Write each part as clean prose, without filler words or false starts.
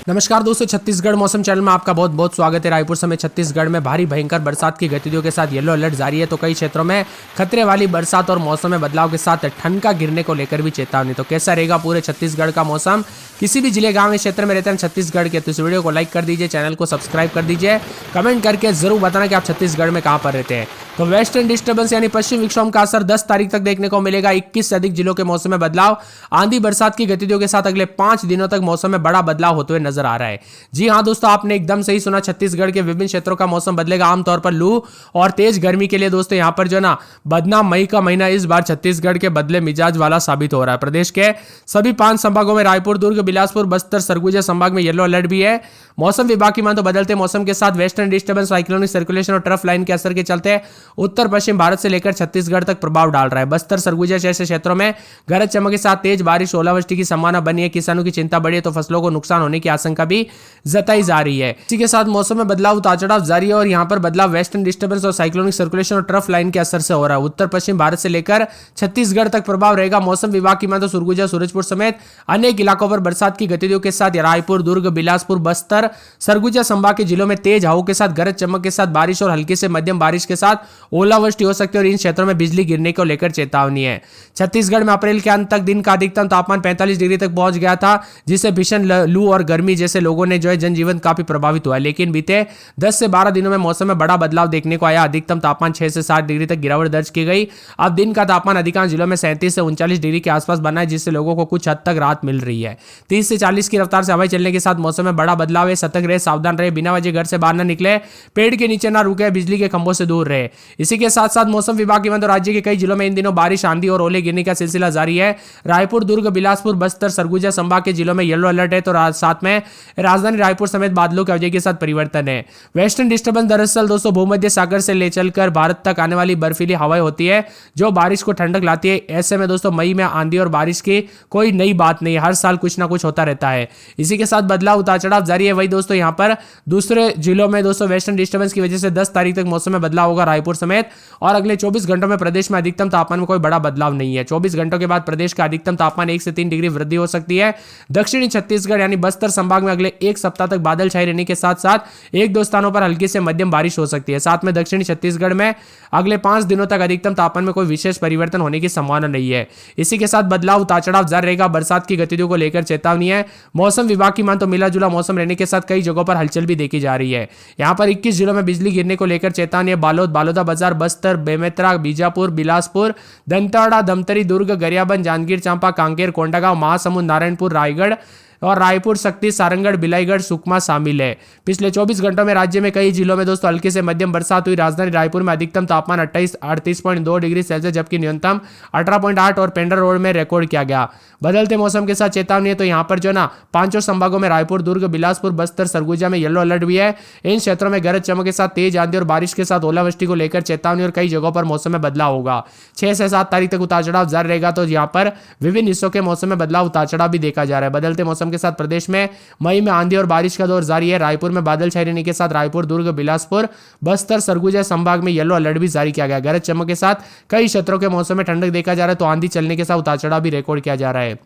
नमस्कार दोस्तों, छत्तीसगढ़ मौसम चैनल में आपका बहुत बहुत स्वागत है। रायपुर समेत छत्तीसगढ़ में भारी भयंकर बरसात की गतिविधियों के साथ येलो अलर्ट जारी है। तो कई क्षेत्रों में खतरे वाली बरसात और मौसम में बदलाव के साथ ठंड का गिरने को लेकर भी चेतावनी। तो कैसा रहेगा पूरे छत्तीसगढ़ का मौसम? किसी भी जिले गांव या क्षेत्र में रहते हैं छत्तीसगढ़ के, तो इस वीडियो को लाइक कर दीजिए, चैनल को सब्सक्राइब कर दीजिए, कमेंट करके जरूर बताना कि आप छत्तीसगढ़ में कहां पर रहते हैं। तो वेस्टर्न डिस्टर्बेंस यानी पश्चिम विक्षोभ का असर 10 तारीख तक देखने को मिलेगा। 21 से अधिक जिलों के मौसम में बदलाव, आंधी बरसात की गतिविधियों के साथ अगले 5 दिनों तक मौसम में बड़ा बदलाव होते हुए नजर आ रहा है। जी हां दोस्तों, आपने एकदम सही सुना, छत्तीसगढ़ के विभिन्न क्षेत्रों का मौसम बदलेगा। आमतौर पर लू और तेज गर्मी के लिए दोस्तों यहां पर जो ना बदनाम मई का महीना इस बार छत्तीसगढ़ के बदले मिजाज वाला साबित हो रहा है। प्रदेश के सभी 5 संभागों में रायपुर, दुर्ग, बिलासपुर, बस्तर, सरगुजा संभाग में येलो अलर्ट भी है। मौसम विभाग की मान तो बदलते मौसम के साथ वेस्टर्न डिस्टर्बेंस, साइक्लोनिक सर्कुलेशन और ट्रफ लाइन के असर के चलते उत्तर पश्चिम भारत से लेकर छत्तीसगढ़ तक प्रभाव डाल रहा है। बस्तर, सरगुजा जैसे क्षेत्रों में गरज चमक के साथ तेज बारिश, ओलावृष्टि की संभावना बनी है। किसानों की चिंता बढ़ी है, तो फसलों को नुकसान होने की आशंका भी जताई जा रही है। इसी के साथ मौसम में बदलाव, उतार चढ़ाव जारी है और यहां पर बदलाव वेस्टर्न डिस्टर्बेंस और साइक्लोनिक सर्कुलेशन और ट्रफ लाइन के असर से हो रहा है। उत्तर पश्चिम भारत से लेकर छत्तीसगढ़ तक प्रभाव रहेगा। मौसम विभाग की मान तो सरगुजा, सूरजपुर समेत अनेक इलाकों पर बरसात की गतिविधियों के साथ रायपुर, दुर्ग, बिलासपुर, बस्तर, सरगुजा संभाग के जिलों में तेज हवाओं के साथ गरज चमक के साथ बारिश और हल्की से मध्यम बारिश के साथ ओलावृष्टि हो सकती है और इन क्षेत्रों में बिजली गिरने को लेकर चेतावनी है। छत्तीसगढ़ में अप्रैल के अंत तक दिन का अधिकतम तापमान 45 डिग्री तक पहुंच गया था, जिससे भीषण लू और गर्मी जैसे लोगों ने जो है जनजीवन काफी प्रभावित हुआ है। लेकिन बीते 10 से 12 दिनों में मौसम में बड़ा बदलाव देखने को आया। अधिकतम तापमान 6 से 7 डिग्री तक गिरावट दर्ज की गई। अब दिन का तापमान अधिकांश जिलों में 37 से 39 डिग्री के आसपास बना है, जिससे लोगों को कुछ हद तक राहत मिल रही है। 30 से 40 की रफ्तार से हवाएं चलने के साथ मौसम में बड़ा बदलाव है। सतर्क रहे, सावधान रहे, बिना वजह घर से बाहर न निकले, पेड़ के नीचे न रुके, बिजली के खंभों से दूर रहे। इसी के साथ साथ मौसम विभाग की तो राज्य के कई जिलों में इन दिनों बारिश, आंधी और ओले गिरने का सिलसिला जारी है। रायपुर, दुर्ग, बिलासपुर, बस्तर, सरगुजा संभाग के जिलों में येलो अलर्ट है, तो साथ में राजधानी रायपुर समेत बादलों की वजह के साथ परिवर्तन है। वेस्टर्न डिस्टर्बेंस दरअसल दोस्तों भूमध्य सागर से ले चलकर भारत तक आने वाली बर्फीली हवाएं होती है, जो बारिश को ठंडक लाती है। ऐसे में दोस्तों मई में आंधी और बारिश की कोई नई बात नहीं, हर साल कुछ ना कुछ होता रहता है। इसी के साथ बदलाव, उतार चढ़ाव जारी है। वही दोस्तों यहाँ पर दूसरे जिलों में दोस्तों वेस्टर्न डिस्टर्बेंस की वजह से 10 तारीख तक मौसम में बदलाव होगा रायपुर समेत, और अगले 24 घंटों में प्रदेश में अधिकतम तापमान में कोई बड़ा बदलाव नहीं है। 24 घंटों के बाद प्रदेश का अधिकतम तापमान 1 से 3 डिग्री वृद्धि हो सकती है। दक्षिणी छत्तीसगढ़ यानी बस्तर संभाग में अगले एक सप्ताह तक बादल छाए रहने के साथ साथ एक दो स्थानों पर हल्की से मध्यम बारिश हो सकती है। साथ में दक्षिणी छत्तीसगढ़ में अगले 5 दिनों तक अधिकतम तापमान में कोई विशेष परिवर्तन होने की संभावना नहीं है। इसी के साथ बदलाव, उतार चढ़ाव जारी रहेगा। बरसात की गतिविधियों को लेकर चेतावनी है। मौसम विभाग की मान तो मिला जुला मौसम रहने के साथ कई जगहों पर हलचल भी देखी जा रही है। यहां पर 21 जिलों में बिजली गिरने को लेकर चेतावनी है। बालोद, बालोदाबाजार, बस्तर, बेमेतरा, बीजापुर, बिलासपुर, दंतेवाड़ा, धमतरी, दुर्ग, गरियाबंद, जांजगीर चांपा, कांकेर, कोंडागांव, महासमुंद, नारायणपुर, रायगढ़ और रायपुर, शक्ति, सारंगढ़, बिलाईगढ़, सुकमा शामिल है। पिछले 24 घंटों में राज्य में कई जिलों में दोस्तों हल्की से मध्यम बरसात हुई। राजधानी रायपुर में अधिकतम तापमान 38.2 डिग्री सेल्सियस जबकि न्यूनतम 18.8 और पेंड्रा रोड में रिकॉर्ड किया गया। बदलते मौसम के साथ चेतावनी है, तो यहाँ पर जो ना 5 संभागों में रायपुर, दुर्ग, बिलासपुर, बस्तर, सरगुजा में येलो अलर्ट भी है। इन क्षेत्रों में गरज चमक के साथ तेज आंधी और बारिश के साथ ओलावृष्टि को लेकर चेतावनी और कई जगहों पर मौसम में बदलाव होगा। 6 से 7 तारीख तक उतार चढ़ाव जारी रहेगा, तो यहाँ पर विभिन्न हिस्सों के मौसम में बदलाव, उतार चढ़ाव भी देखा जा रहा है। बदलते मौसम के साथ प्रदेश में मई में आंधी और बारिश का दौर जारी है। रायपुर में बादल छाए रहने के साथ रायपुर, दुर्ग, बिलासपुर, बस्तर, सरगुजा संभाग में येलो अलर्ट भी जारी किया गया। गरज चमक के साथ कई क्षेत्रों के मौसम में ठंडक देखा जा रहा है, तो आंधी चलने के साथ उतार चढ़ाव भी रिकॉर्ड किया जा रहा है।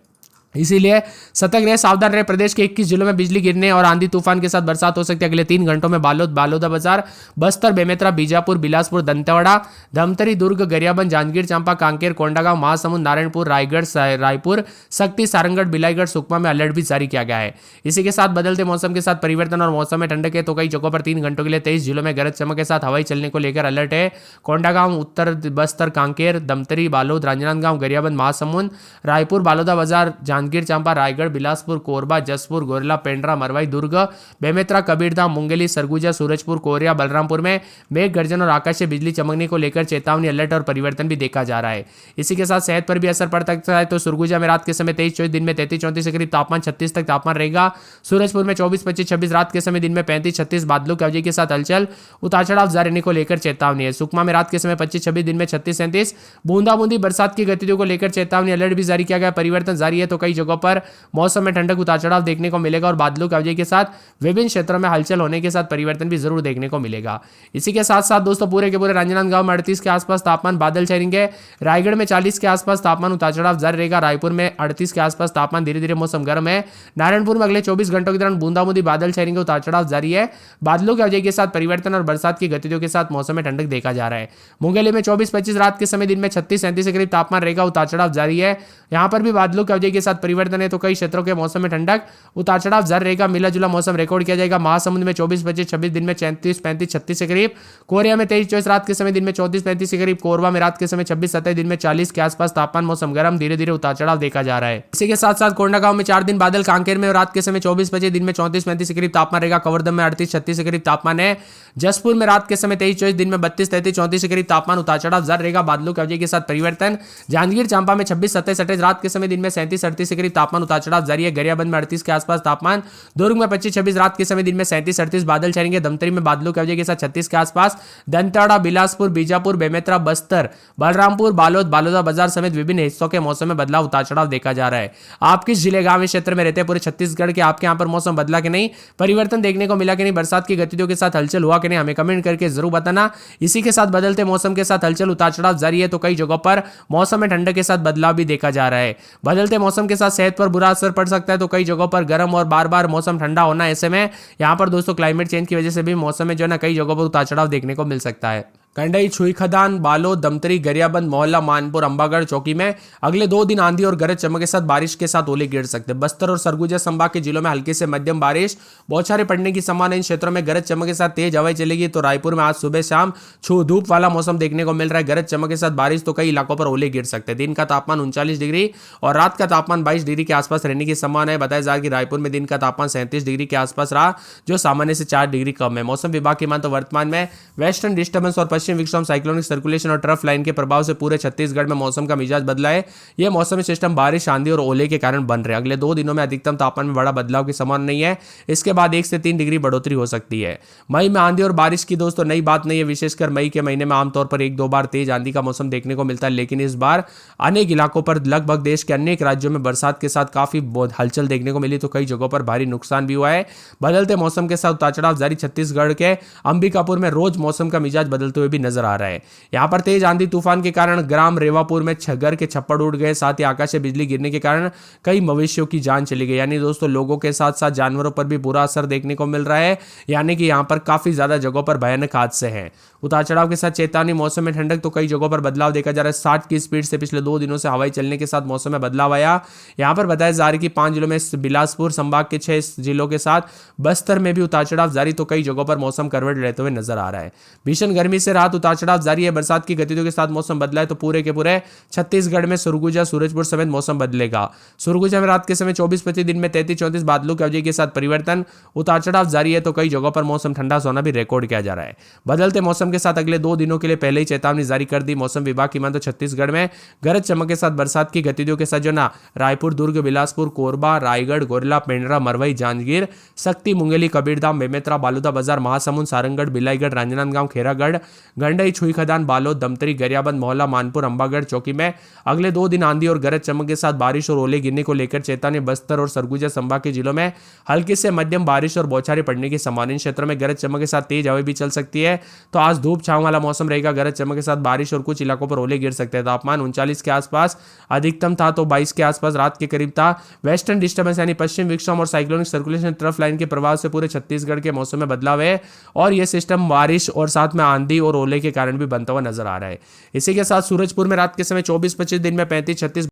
इसीलिए सतर्क रहे, सावधान रहे। प्रदेश के 21 जिलों में बिजली गिरने और आंधी तूफान के साथ बरसात हो सकती है। अगले 3 घंटों में बालोद, बालोदाबाजार, बस्तर, बेमेतरा, बीजापुर, बिलासपुर, दंतेवाड़ा, धमतरी, दुर्ग, गरियाबंद, जांजगीर चांपा, कांकेर, कोंडागांव, महासमुंद, नारायणपुर, रायगढ़, रायपुर, शक्ति, सारंगढ़, बिलाईगढ़, सुकमा में अलर्ट भी जारी किया गया है। इसी के साथ बदलते मौसम के साथ परिवर्तन और मौसम में ठंडक है, तो कई जगहों पर 3 घंटों के लिए 23 जिलों में गरज चमक के साथ हवाई चलने को लेकर अलर्ट है। कोंडागांव, उत्तर बस्तर, कांकेर, धमतरी, बालोद, राजनांदगांव, गरियाबंद, महासमुंद, रायपुर, बालोदाबाजार, जांजगीर चांपा, रायगढ़, बिलासपुर, कोरबा, जसपुर, गोरला, पेंड्रा, मरवाई, दुर्ग, बेमेतरा, कबीरधाम, मुंगेली, सरगुजा, सूरजपुर, कोरिया, बलरामपुर में मेघ गर्जन और आकाश से बिजली चमकने को लेकर चेतावनी, अलर्ट और परिवर्तन भी देखा जा रहा है। इसी के साथ सेहत पर भी असर पड़ सकता है, तो सरगुजा में रात के समय 23-24, दिन में 33-34 के करीब तापमान, 36 तक तापमान रहेगा। सूरजपुर में 24-25-26, रात के समय दिन में 35-36, बादलों की वजह के साथ हलचल, उतार चढ़ाव जारी रहने को लेकर चेतावनी है। सुकमा में रात के समय 25-26, दिन में 36-37, बूंदाबूंदी बरसात की गतिविधियों को लेकर चेतावनी, अलर्ट भी जारी किया गया। परिवर्तन जारी है, तो कई कई जगहों पर मौसम में ठंडक उतार चढ़ाव देखने को मिलेगा और बादलों की अवधि के साथ विभिन्न क्षेत्रों में हलचल होने के साथ परिवर्तन भी जरूर देखने को मिलेगा। इसी के साथ साथ दोस्तों पूरे के पूरे राजनांदगांव में 38 के आसपास तापमान बादल छाएंगे, रायगढ़ में 40 के आसपास तापमान उतार चढ़ाव जारी रहेगा, रायपुर में 38 के आसपास तापमान धीरे धीरे मौसम गर्म है, नारायणपुर में अगले 24 घंटों के दौरान बूंदाबूंदी बादल छाएंगे, उतार चढ़ाव जारी है, बादलों की अवधि के साथ परिवर्तन और बरसात की गतिविधियों के साथ मौसम में ठंडक देखा जा रहा है। मुंगेली में 24-25 रात के समय, दिन में 36-37 के करीब तापमान रहेगा, उतार चढ़ाव जारी है। यहां पर भी बादलों की अवधि के साथ परिवर्तन है तो कई क्षेत्रों के मौसम में ठंडक उतार चढ़ाव जारी रहेगा, मिला जुला मौसम रिकॉर्ड किया जाएगा। महासमुंद में 24-25-26 दिन में 34-35-36 के करीब, कोरिया में 23-24 रात के समय, दिन में 34-35 के करीब, कोरबा में रात के समय 26-27 दिन में 40 के आसपास तापमान मौसम गर्म धीरे धीरे उतार चढ़ाव देखा जा रहा है। इसी के साथ साथ कोंडागांव में 4 दिन बादल, कांकेर में रात के समय 24-25 दिन में 34-35 के करीब तापमान रहेगा, कवर्धन में 38-36 के करीब तापमान है, जसपुर में रात के समय 23-24 दिन में 32-33-34 के करीब तापमान उतार चढ़ाव जारी रहेगा, बादलों की अवधि के साथ परिवर्तन। जांजगीर चांपा में 26-27-28 रात के समय, दिन में 37-38 के करीब तापमान उतार चढ़ाव जारी है, गरियाबंद में 38 के आसपास तापमान, दुर्ग में 25-26 रात के समय, दिन में 37-38 बादल छाएंगे, धमतरी में बादलों की अवधि के साथ 36 के आसपास, दंतेवाड़ा, बिलासपुर, बीजापुर, बेमेतरा, बस्तर, बलरामपुर, बालोद, बालोदा बाजार समेत विभिन्न हिस्सों के मौसम में बदलाव उतार चढ़ाव देखा जा रहा है। आप किस जिले गांव क्षेत्र में रहते हैं पूरे छत्तीसगढ़ के, आपके यहाँ पर मौसम बदला कि नहीं, परिवर्तन देखने को मिला कि नहीं, बरसात की गतिविधियों के साथ हलचल हुआ कि नहीं, हमें कमेंट करके जरूर बताना। इसी के साथ बदलते मौसम के साथ हलचल उतार चढ़ाव जारी है तो कई जगहों पर मौसम में ठंडक के साथ बदलाव भी देखा जा रहा है। बदलते मौसम के साथ सेहत पर बुरा असर पड़ सकता है तो कई जगहों पर गर्म और बार बार मौसम ठंडा होना, ऐसे में यहाँ पर दोस्तों क्लाइमेट चेंज की वजह से भी मौसम में जो है ना कई जगहों पर उतार चढ़ाव देखने को मिल सकता है। कंडई, छुईखदान, बालोद, दमतरी, गरियाबंद, मोहल्ला, मानपुर, अंबागढ़, चौकी में अगले 2 दिन आंधी और गरज चमक के साथ बारिश के साथ ओले गिर सकते हैं। बस्तर और सरगुजा संभाग के जिलों में हल्की से मध्यम बारिश, बौछारें पड़ने की संभावना, इन क्षेत्रों में गरज चमक के साथ तेज हवाएं चलेगी। तो रायपुर में आज सुबह शाम छू धूप वाला मौसम देखने को मिल रहा है, गरज चमक के साथ बारिश, तो कई इलाकों पर ओले गिर सकते हैं। दिन का तापमान 39 डिग्री और रात का तापमान 22 डिग्री के आसपास रहने की संभावना है। बताया जा रहा है कि रायपुर में दिन का तापमान 37 डिग्री के आसपास रहा, जो सामान्य से 4 डिग्री कम है। मौसम विभाग की मान तो वर्तमान में वेस्टर्न डिस्टर्बेंस और पश्चिम विक्षोभ साइक्लोनिक सर्कुलेशन और ट्रफ लाइन के प्रभाव से पूरे छत्तीसगढ़ में मौसम का मिजाज बदला है। यह मौसमी सिस्टम बारिश, आंधी और ओले के कारण बन रहे हैं। अगले 2 दिनों में अधिकतम तापमान में बड़ा बदलाव की संभावना नहीं है, इसके बाद 1 से 3 डिग्री बढ़ोतरी हो सकती है। मई में आंधी और बारिश की दोस्तों नई बात नहीं है, विशेषकर मई के महीने में आमतौर पर 1-2 बार तेज आंधी का मौसम देखने को मिलता है, लेकिन इस बार अनेक इलाकों पर लगभग देश के अनेक राज्यों में बरसात के साथ काफी हलचल देखने को मिली, तो कई जगहों पर भारी नुकसान भी हुआ है। बदलते मौसम के साथ उतार चढ़ाव जारी, छत्तीसगढ़ के अंबिकापुर में रोज मौसम का मिजाज बदलते हुए भी नजर आ रहा है। यहाँ पर तेज आंधी तूफान के कारण ग्राम रेवापुर में घर के छप्पड़ उड़ गए, साथ ही आकाश से बिजली गिरने के कारण कई मवेशियों की जान चली गई। यानी दोस्तों लोगों के साथ साथ जानवरों पर भी बुरा असर देखने को मिल रहा है, यानी कि यहाँ पर काफी ज्यादा जगहों पर भयानक हादसे हैं। उतार चढ़ाव के साथ चेतावनी, मौसम में ठंडक, तो कई जगहों पर बदलाव देखा जा रहा है। 60 की स्पीड से पिछले 2 दिनों से हवाई चलने के साथ मौसम में बदलाव आया। यहाँ पर बताया जा रहा है कि 5 जिलों में बिलासपुर संभाग के 6 जिलों के साथ बस्तर में भी उतार चढ़ाव जारी, तो कई जगहों पर मौसम करवट लेते हुए नजर आ रहा है। भीषण गर्मी से राहत, उतार चढ़ाव जारी है। बरसात की गतिविधियों के साथ मौसम बदला है तो पूरे के पूरे छत्तीसगढ़ में सरगुजा, सूरजपुर समेत मौसम बदलेगा। सरगुजा में रात के समय 24-25 दिन में 33-34 बादलों की अवधि के साथ परिवर्तन, उतार चढ़ाव जारी है तो कई जगहों पर मौसम ठंडा सोना भी रिकॉर्ड किया जा रहा है। बदलते मौसम के साथ अगले 2 दिनों के लिए पहले ही चेतावनी जारी कर दी मौसम विभाग की मान, तो छत्तीसगढ़ में गरज चमक के साथ बरसात की गतिविधियों के साथ जो ना रायपुर, दुर्ग, बिलासपुर, कोरबा, रायगढ़, गोरला, पेंड्रा, मरवई, जांजगीर, सक्ती, मुंगेली, कबीरधाम, बेमेतरा, बालोदा बाजार, महासमुंद, सारंगढ़, बिलाईगढ़, राजनांदगांव, खेरागढ़, गंडई, छुईखदान, बालोद, दमतरी, गरियाबंद, मोहल्ला, मानपुर, अंबागढ़, चौकी में अगले 2 दिन आंधी और गरज चमक के साथ बारिश और ओले गिरने को लेकर चेतावनी। बस्तर और सरगुजा संभाग के जिलों में हल्की से मध्यम बारिश और बौछारें पड़ने की संभावना, इन क्षेत्रों में गरज चमक के साथ तेज हवाएं भी चल सकती है। तो आज धूप छांव वाला मौसम रहेगा, गरज चमक के साथ बारिश और कुछ इलाकों पर ओले गिर सकते हैं। तापमान 39 के आसपास अधिकतम था तो 22 के आसपास रात के करीब था। वेस्टर्न डिस्टर्बेंस यानी पश्चिम विक्षोभ और साइक्लोनिक सर्कुलेशन ट्रफ लाइन के प्रभाव से पूरे छत्तीसगढ़ के मौसम में बदलाव है और यह सिस्टम बारिश और साथ में आंधी और ओले के कारण भी बनता हुआ नजर आ रहा है। इसी के साथ सूरजपुर में रात के समय 24-25 दिन में 35-36